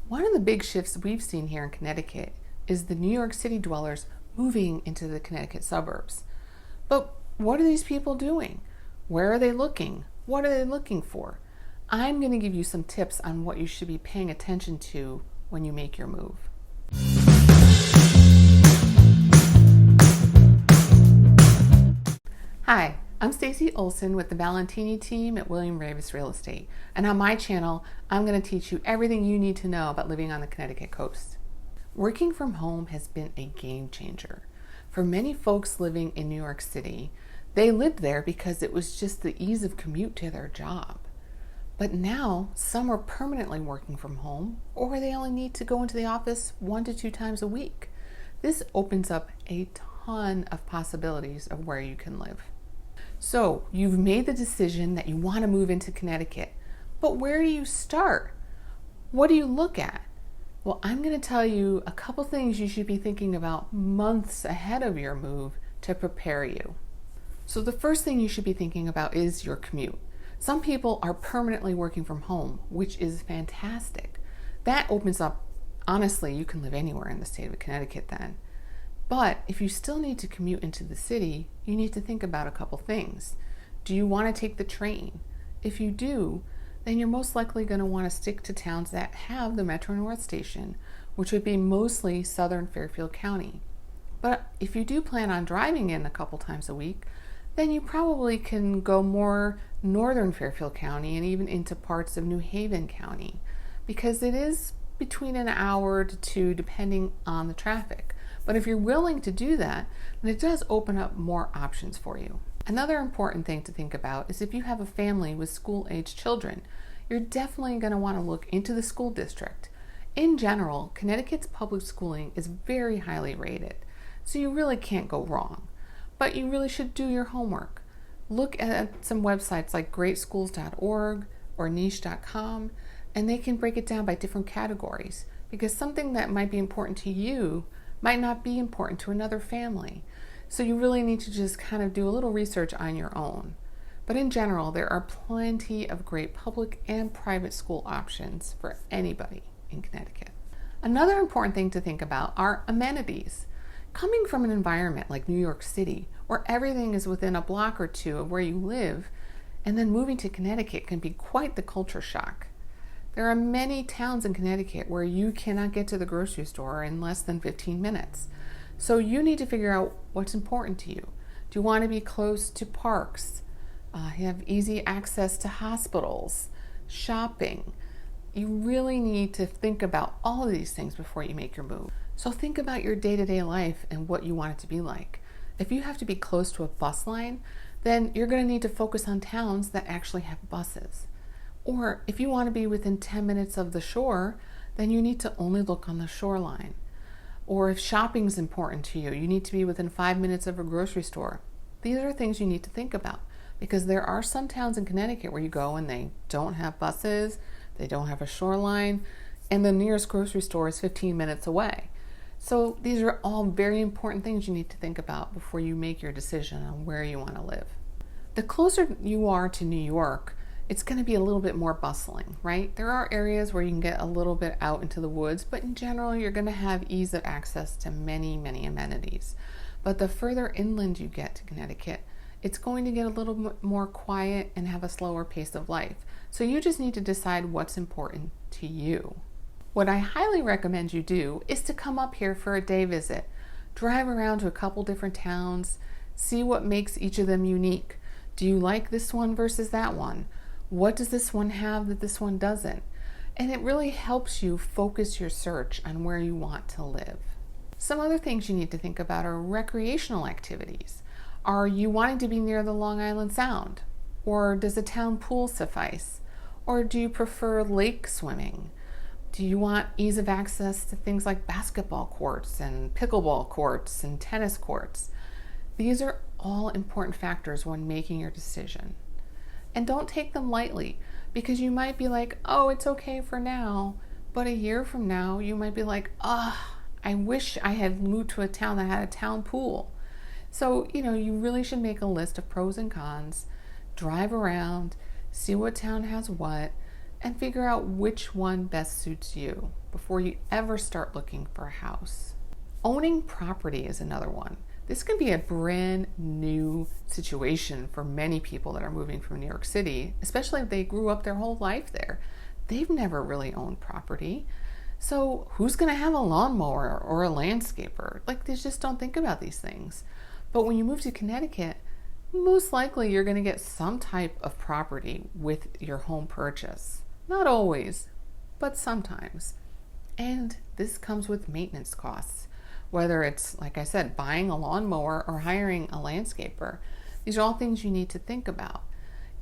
One of the big shifts we've seen here in Connecticut is the New York City dwellers moving into the Connecticut suburbs. But what are these people doing? Where are they looking? What are they looking for? I'm going to give you some tips on what you should be paying attention to when you make your move. Hi, I'm Stacy Olson with the Valentini team at William Ravis Real Estate, and on my channel, I'm going to teach you everything you need to know about living on the Connecticut coast. Working from home has been a game changer. For many folks living in New York City, they lived there because it was just the ease of commute to their job. But now, some are permanently working from home, or they only need to go into the office 1 to 2 times a week. This opens up a ton of possibilities of where you can live. So you've made the decision that you want to move into Connecticut, but where do you start? What do you look at? Well, I'm going to tell you a couple things you should be thinking about months ahead of your move to prepare you. So the first thing you should be thinking about is your commute. Some people are permanently working from home, which is fantastic. That opens up, honestly, you can live anywhere in the state of Connecticut then. But if you still need to commute into the city, you need to think about a couple things. Do you want to take the train? If you do, then you're most likely going to want to stick to towns that have the Metro North station, which would be mostly southern Fairfield County. But if you do plan on driving in a couple times a week, then you probably can go more northern Fairfield County and even into parts of New Haven County, because it is between an hour to 2 depending on the traffic. But if you're willing to do that, then it does open up more options for you. Another important thing to think about is if you have a family with school-age children, you're definitely going to want to look into the school district. In general, Connecticut's public schooling is very highly rated, so you really can't go wrong. But you really should do your homework. Look at some websites like greatschools.org or niche.com, and they can break it down by different categories, because something that might be important to you might not be important to another family. So you really need to just kind of do a little research on your own. But in general, there are plenty of great public and private school options for anybody in Connecticut. Another important thing to think about are amenities. Coming from an environment like New York City, where everything is within a block or two of where you live, and then moving to Connecticut can be quite the culture shock. There are many towns in Connecticut where you cannot get to the grocery store in less than 15 minutes. So you need to figure out what's important to you. Do you want to be close to parks? Have easy access to hospitals, shopping? You really need to think about all of these things before you make your move. So think about your day-to-day life and what you want it to be like. If you have to be close to a bus line, then you're going to need to focus on towns that actually have buses. Or if you want to be within 10 minutes of the shore, then you need to only look on the shoreline. Or if shopping is important to you, you need to be within 5 minutes of a grocery store. These are things you need to think about, because there are some towns in Connecticut where you go and they don't have buses, they don't have a shoreline, and the nearest grocery store is 15 minutes away. So these are all very important things you need to think about before you make your decision on where you want to live. The closer you are to New York, it's going to be a little bit more bustling, right? There are areas where you can get a little bit out into the woods, but in general, you're going to have ease of access to many, many amenities. But the further inland you get to Connecticut, it's going to get a little bit more quiet and have a slower pace of life. So you just need to decide what's important to you. What I highly recommend you do is to come up here for a day visit. Drive around to a couple different towns, see what makes each of them unique. Do you like this one versus that one? What does this one have that this one doesn't? And it really helps you focus your search on where you want to live. Some other things you need to think about are recreational activities. Are you wanting to be near the Long Island Sound? Or does a town pool suffice? Or do you prefer lake swimming? Do you want ease of access to things like basketball courts and pickleball courts and tennis courts? These are all important factors when making your decision. And don't take them lightly, because you might be like, oh, it's okay for now. But a year from now, you might be like, I wish I had moved to a town that had a town pool. So, you really should make a list of pros and cons, drive around, see what town has what, and figure out which one best suits you before you ever start looking for a house. Owning property is another one. This can be a brand new situation for many people that are moving from New York City, especially if they grew up their whole life there. They've never really owned property. So who's going to have a lawnmower or a landscaper? Like, they just don't think about these things. But when you move to Connecticut, most likely you're going to get some type of property with your home purchase. Not always, but sometimes. And this comes with maintenance costs. Whether it's, like I said, buying a lawnmower or hiring a landscaper, these are all things you need to think about.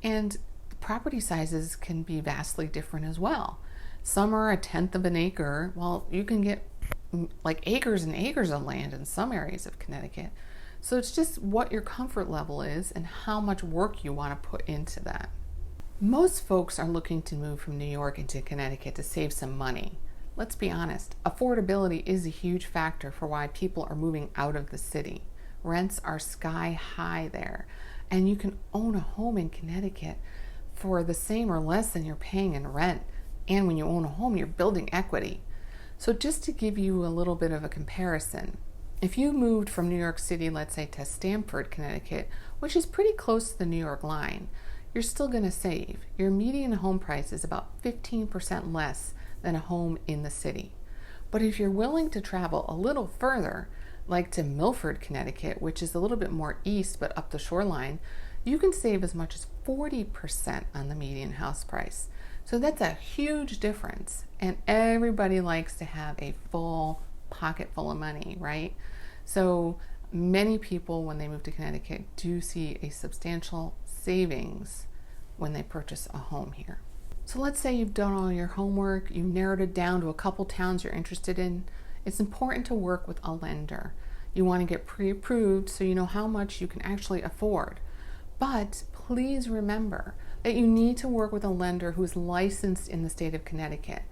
And property sizes can be vastly different as well. Some are 1/10 of an acre. Well, you can get like acres and acres of land in some areas of Connecticut. So it's just what your comfort level is and how much work you want to put into that. Most folks are looking to move from New York into Connecticut to save some money. Let's be honest, affordability is a huge factor for why people are moving out of the city. Rents are sky high there, and you can own a home in Connecticut for the same or less than you're paying in rent. And when you own a home, you're building equity. So just to give you a little bit of a comparison, if you moved from New York City, let's say to Stamford, Connecticut, which is pretty close to the New York line, you're still going to save. Your median home price is about 15% less than a home in the city. But if you're willing to travel a little further, like to Milford, Connecticut, which is a little bit more east but up the shoreline, you can save as much as 40% on the median house price. So that's a huge difference, and everybody likes to have a full pocket full of money, right? So many people, when they move to Connecticut, do see a substantial savings when they purchase a home here. So let's say you've done all your homework, you've narrowed it down to a couple towns you're interested in. It's important to work with a lender. You want to get pre-approved so you know how much you can actually afford. But please remember that you need to work with a lender who is licensed in the state of Connecticut.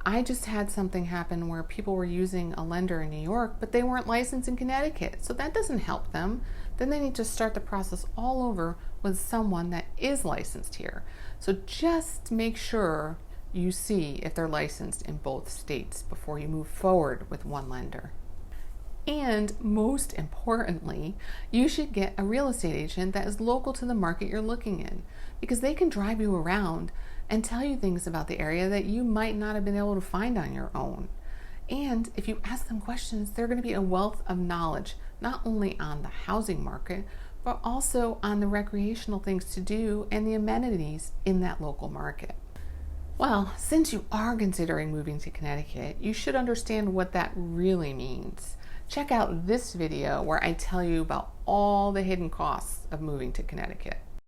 I just had something happen where people were using a lender in New York, but they weren't licensed in Connecticut. So that doesn't help them. Then they need to start the process all over with someone that is licensed here. So just make sure you see if they're licensed in both states before you move forward with one lender. And most importantly, you should get a real estate agent that is local to the market you're looking in, because they can drive you around and tell you things about the area that you might not have been able to find on your own. And if you ask them questions, they're going to be a wealth of knowledge, not only on the housing market, but also on the recreational things to do and the amenities in that local market. Well, since you are considering moving to Connecticut, you should understand what that really means. Check out this video where I tell you about all the hidden costs of moving to Connecticut.